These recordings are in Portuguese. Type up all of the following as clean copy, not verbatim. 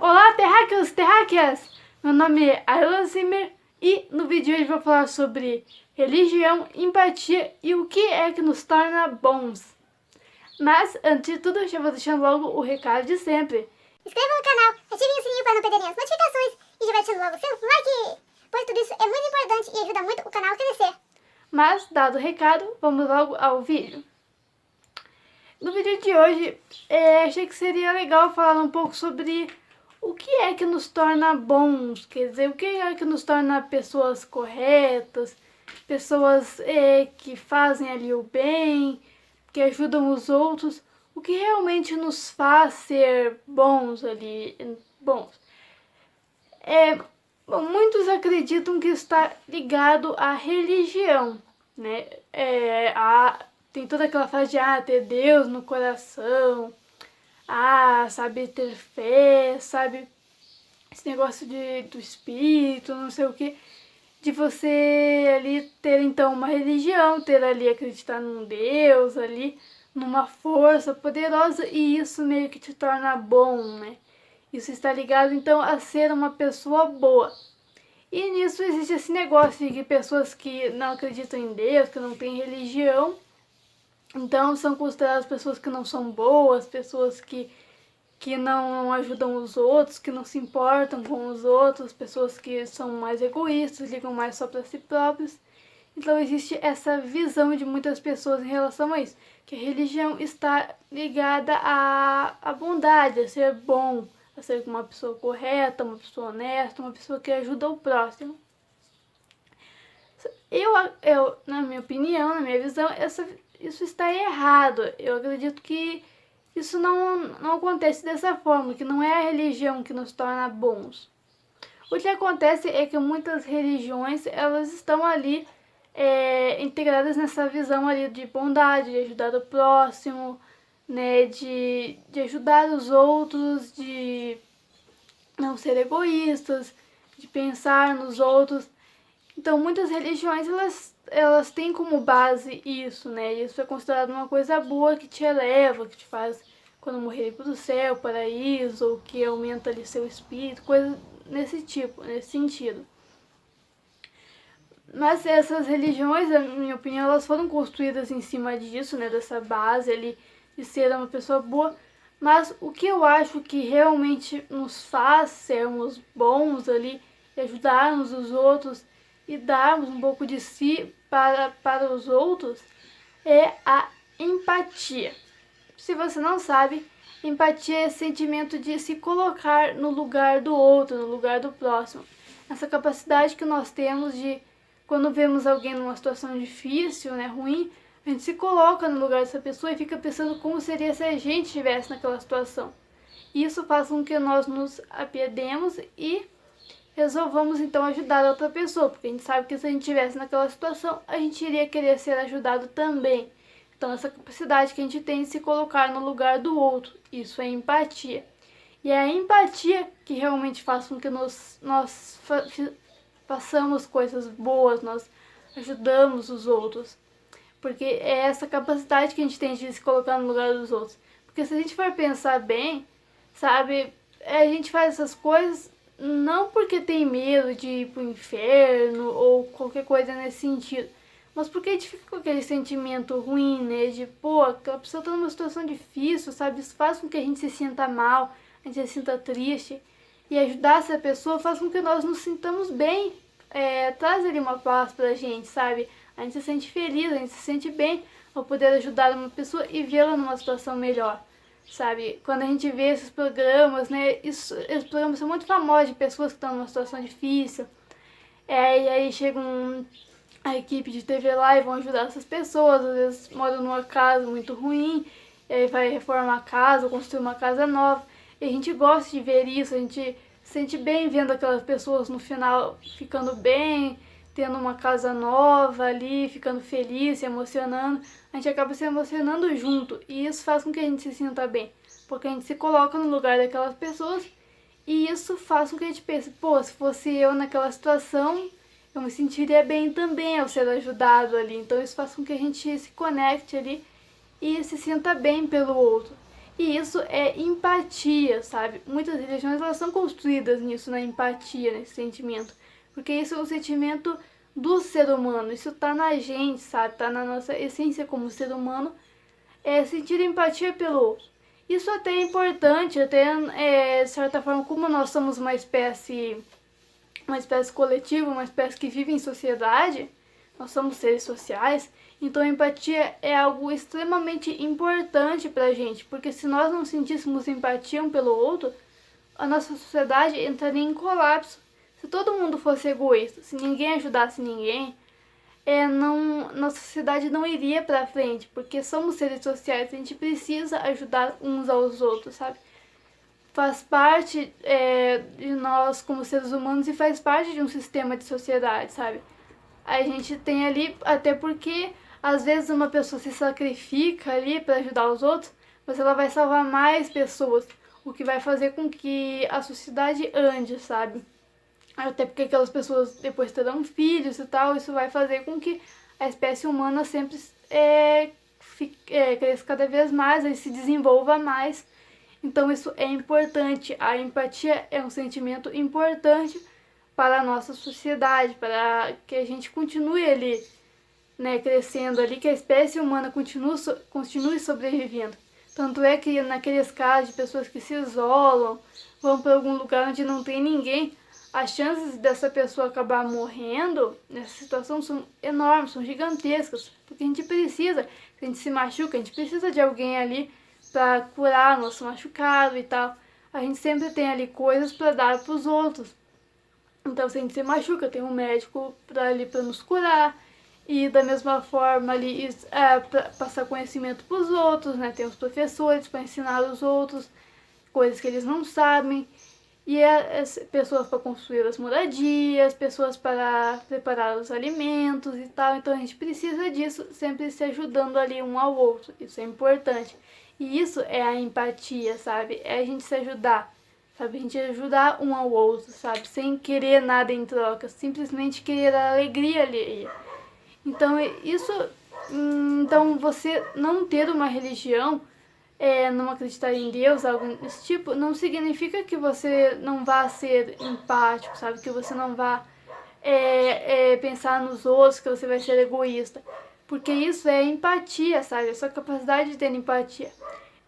Olá, terráqueos, terráqueas! Meu nome é Ayla Zimmer e no vídeo de hoje vou falar sobre religião, empatia e o que é que nos torna bons. Mas, antes de tudo, eu já vou deixando logo o recado de sempre. Inscreva no canal, ative o sininho para não perderem as notificações e já vai deixando logo o seu like, pois tudo isso é muito importante e ajuda muito o canal a crescer. Mas, dado o recado, vamos logo ao vídeo. No vídeo de hoje, achei que seria legal falar um pouco sobre o que é que nos torna bons, quer dizer, o que é que nos torna pessoas corretas, pessoas que fazem ali o bem, que ajudam os outros, o que realmente nos faz ser bons ali, bons. Bom, muitos acreditam que está ligado à religião, né? Tem toda aquela frase de ter Deus no coração, sabe, ter fé, sabe, esse negócio do espírito, não sei o que, de você ali ter então uma religião, ter ali acreditar num Deus ali, numa força poderosa, e isso meio que te torna bom, né? Isso está ligado então a ser uma pessoa boa. E nisso existe esse negócio de que pessoas que não acreditam em Deus, que não têm religião, então são consideradas pessoas que não são boas, pessoas que não ajudam os outros, que não se importam com os outros, pessoas que são mais egoístas, ligam mais só para si próprios. Então existe essa visão de muitas pessoas em relação a isso, que a religião está ligada à bondade, a ser bom, a ser uma pessoa correta, uma pessoa honesta, uma pessoa que ajuda o próximo. Eu, na minha opinião, na minha visão, isso está errado. Eu acredito que isso não acontece dessa forma, que não é a religião que nos torna bons. O que acontece é que muitas religiões, elas estão ali integradas nessa visão ali de bondade, de ajudar o próximo, né, de ajudar os outros, de não ser egoístas, de pensar nos outros. Então, muitas religiões, elas têm como base isso, né? Isso é considerado uma coisa boa que te eleva, que te faz, quando morrer, ir para o céu, paraíso, ou que aumenta ali seu espírito, coisa nesse tipo, nesse sentido. Mas essas religiões, na minha opinião, elas foram construídas em cima disso, né? Dessa base ali de ser uma pessoa boa. Mas o que eu acho que realmente nos faz sermos bons ali, e ajudarmos os outros e darmos um pouco de si para os outros, é a empatia. Se você não sabe, empatia é esse sentimento de se colocar no lugar do outro, no lugar do próximo. Essa capacidade que nós temos de, quando vemos alguém numa situação difícil, né, ruim, a gente se coloca no lugar dessa pessoa e fica pensando como seria se a gente estivesse naquela situação. Isso faz com que nós nos apiedemos e resolvamos então ajudar a outra pessoa, porque a gente sabe que se a gente estivesse naquela situação, a gente iria querer ser ajudado também. Então, essa capacidade que a gente tem de se colocar no lugar do outro, isso é empatia. E é a empatia que realmente faz com que nós façamos coisas boas, nós ajudamos os outros. Porque é essa capacidade que a gente tem de se colocar no lugar dos outros. Porque se a gente for pensar bem, sabe, a gente faz essas coisas não porque tem medo de ir pro inferno ou qualquer coisa nesse sentido, mas porque a gente fica com aquele sentimento ruim, né, de aquela pessoa tá numa situação difícil, sabe, isso faz com que a gente se sinta mal, a gente se sinta triste, e ajudar essa pessoa faz com que nós nos sintamos bem, traz ali uma paz pra gente, sabe, a gente se sente feliz, a gente se sente bem ao poder ajudar uma pessoa e vê-la numa situação melhor. Sabe, quando a gente vê esses programas, né, esses programas são muito famosos de pessoas que estão numa situação difícil, e aí chega a equipe de TV lá e vão ajudar essas pessoas, às vezes moram numa casa muito ruim, e aí vai reformar a casa, ou construir uma casa nova, e a gente gosta de ver isso, a gente se sente bem vendo aquelas pessoas no final ficando bem, tendo uma casa nova ali, ficando feliz, se emocionando, a gente acaba se emocionando junto, e isso faz com que a gente se sinta bem, porque a gente se coloca no lugar daquelas pessoas, e isso faz com que a gente pense, se fosse eu naquela situação, eu me sentiria bem também ao ser ajudado ali, então isso faz com que a gente se conecte ali e se sinta bem pelo outro. E isso é empatia, sabe? Muitas religiões elas são construídas nisso, na empatia, nesse sentimento. Porque isso é um sentimento do ser humano, isso tá na gente, sabe? Tá na nossa essência como ser humano, é sentir empatia pelo outro. Isso até é importante, até de certa forma, como nós somos uma espécie coletiva, uma espécie que vive em sociedade, nós somos seres sociais, então a empatia é algo extremamente importante pra gente, porque se nós não sentíssemos empatia um pelo outro, a nossa sociedade entraria em colapso. Se todo mundo fosse egoísta, se ninguém ajudasse ninguém, nossa sociedade não iria pra frente, porque somos seres sociais, a gente precisa ajudar uns aos outros, sabe? Faz parte de nós como seres humanos e faz parte de um sistema de sociedade, sabe? A gente tem ali, até porque às vezes uma pessoa se sacrifica ali para ajudar os outros, mas ela vai salvar mais pessoas, o que vai fazer com que a sociedade ande, sabe? Até porque aquelas pessoas depois terão filhos e tal, isso vai fazer com que a espécie humana sempre cresça cada vez mais, e se desenvolva mais. Então isso é importante, a empatia é um sentimento importante para a nossa sociedade, para que a gente continue ali, né, crescendo ali, que a espécie humana continue sobrevivendo. Tanto é que naqueles casos de pessoas que se isolam, vão para algum lugar onde não tem ninguém, as chances dessa pessoa acabar morrendo nessa situação são enormes, são gigantescas, porque a gente precisa, se a gente se machuca, a gente precisa de alguém ali para curar nosso machucado e tal. A gente sempre tem ali coisas para dar para os outros. Então, se a gente se machuca, tem um médico ali para nos curar. E da mesma forma ali pra passar conhecimento para os outros, né? Tem os professores para ensinar os outros coisas que eles não sabem. E pessoas para construir as moradias, pessoas para preparar os alimentos e tal. Então a gente precisa disso, sempre se ajudando ali um ao outro. Isso é importante. E isso é a empatia, sabe? É a gente se ajudar, sabe? A gente ajudar um ao outro, sabe? Sem querer nada em troca, simplesmente querer a alegria ali. Então então você não ter uma religião, não acreditar em Deus, algo desse tipo, não significa que você não vá ser empático, sabe? Que você não vá pensar nos outros, que você vai ser egoísta. Porque isso é empatia, sabe? A sua capacidade de ter empatia.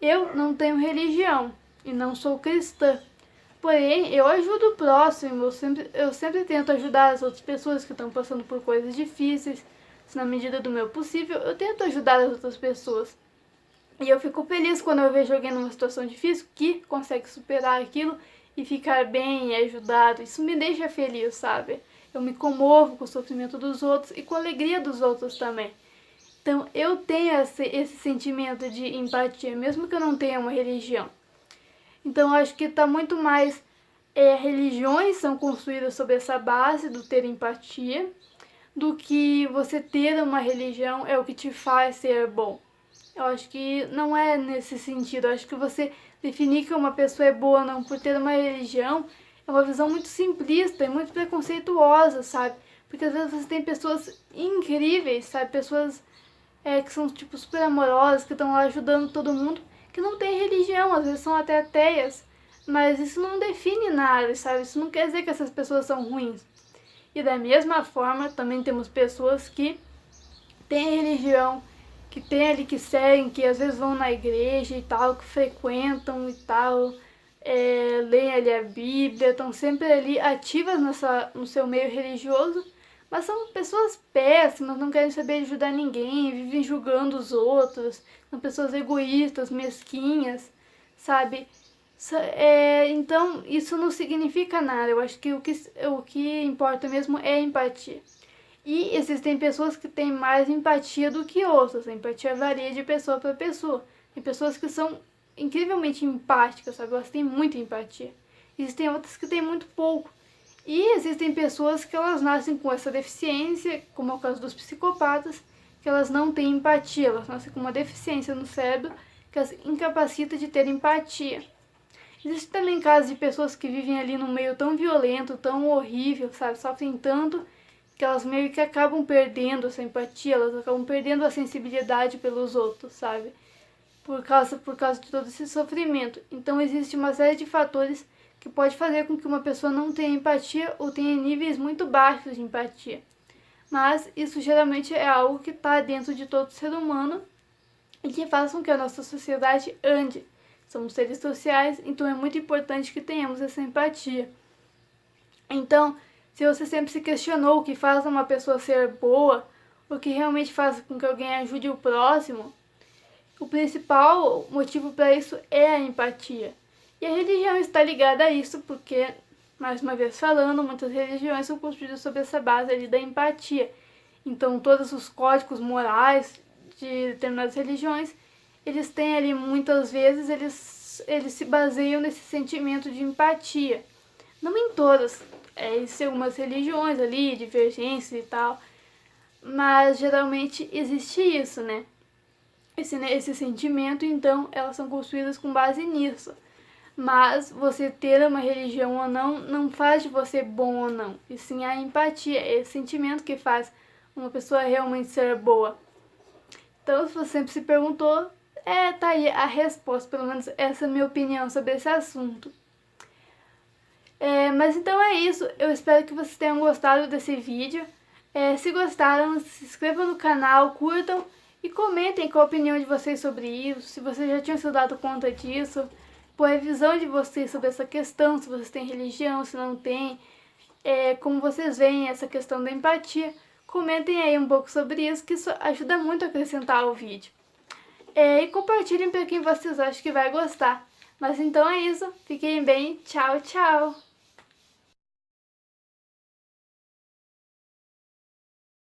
Eu não tenho religião e não sou cristã. Porém, eu ajudo o próximo, eu sempre tento ajudar as outras pessoas que estão passando por coisas difíceis. Se na medida do meu possível, eu tento ajudar as outras pessoas. E eu fico feliz quando eu vejo alguém numa situação difícil que consegue superar aquilo e ficar bem e ajudado. Isso me deixa feliz, sabe? Eu me comovo com o sofrimento dos outros e com a alegria dos outros também. Então eu tenho esse sentimento de empatia, mesmo que eu não tenha uma religião. Então eu acho que está muito mais... religiões são construídas sobre essa base do ter empatia, do que você ter uma religião é o que te faz ser bom. Eu acho que não é nesse sentido. Eu acho que você definir que uma pessoa é boa ou não por ter uma religião é uma visão muito simplista e muito preconceituosa, sabe? Porque às vezes você tem pessoas incríveis, sabe? Pessoas que são tipo super amorosas, que estão lá ajudando todo mundo, que não tem religião, às vezes são até ateias. Mas isso não define nada, sabe? Isso não quer dizer que essas pessoas são ruins. E da mesma forma, também temos pessoas que têm religião, que tem ali, que seguem, que às vezes vão na igreja e tal, que frequentam e tal, leem ali a Bíblia, estão sempre ali ativas no seu meio religioso, mas são pessoas péssimas, não querem saber ajudar ninguém, vivem julgando os outros, são pessoas egoístas, mesquinhas, sabe? Então isso não significa nada. Eu acho que o que importa mesmo é a empatia. E existem pessoas que têm mais empatia do que outras. A empatia varia de pessoa para pessoa. Tem pessoas que são incrivelmente empáticas, sabe? Elas têm muita empatia. Existem outras que têm muito pouco. E existem pessoas que elas nascem com essa deficiência, como é o caso dos psicopatas, que elas não têm empatia. Elas nascem com uma deficiência no cérebro que as incapacita de ter empatia. Existem também casos de pessoas que vivem ali num meio tão violento, tão horrível, sabe? Sofrem tanto que elas meio que acabam perdendo essa empatia, elas acabam perdendo a sensibilidade pelos outros, sabe? por causa de todo esse sofrimento. Então existe uma série de fatores que pode fazer com que uma pessoa não tenha empatia ou tenha níveis muito baixos de empatia. Mas isso geralmente é algo que está dentro de todo ser humano e que faz com que a nossa sociedade ande. Somos seres sociais, então é muito importante que tenhamos essa empatia. Então, se você sempre se questionou o que faz uma pessoa ser boa, o que realmente faz com que alguém ajude o próximo, o principal motivo para isso é a empatia. E a religião está ligada a isso porque, mais uma vez falando, muitas religiões são construídas sobre essa base ali da empatia. Então, todos os códigos morais de determinadas religiões, eles têm ali, muitas vezes, eles se baseiam nesse sentimento de empatia. Não em todas, existem algumas religiões ali, divergências e tal, mas geralmente existe isso, né? Esse sentimento, então, elas são construídas com base nisso. Mas você ter uma religião ou não faz de você bom ou não. E sim a empatia, esse sentimento que faz uma pessoa realmente ser boa. Então, se você sempre se perguntou, tá aí a resposta. Pelo menos essa é a minha opinião sobre esse assunto. Mas então é isso. Eu espero que vocês tenham gostado desse vídeo. Se gostaram, se inscrevam no canal, curtam e comentem qual a opinião de vocês sobre isso, se vocês já tinham se dado conta disso, qual é a visão de vocês sobre essa questão, se vocês têm religião, se não têm, como vocês veem essa questão da empatia. Comentem aí um pouco sobre isso, que isso ajuda muito a acrescentar o vídeo. E compartilhem para quem vocês acham que vai gostar. Mas então é isso, fiquem bem, tchau, tchau!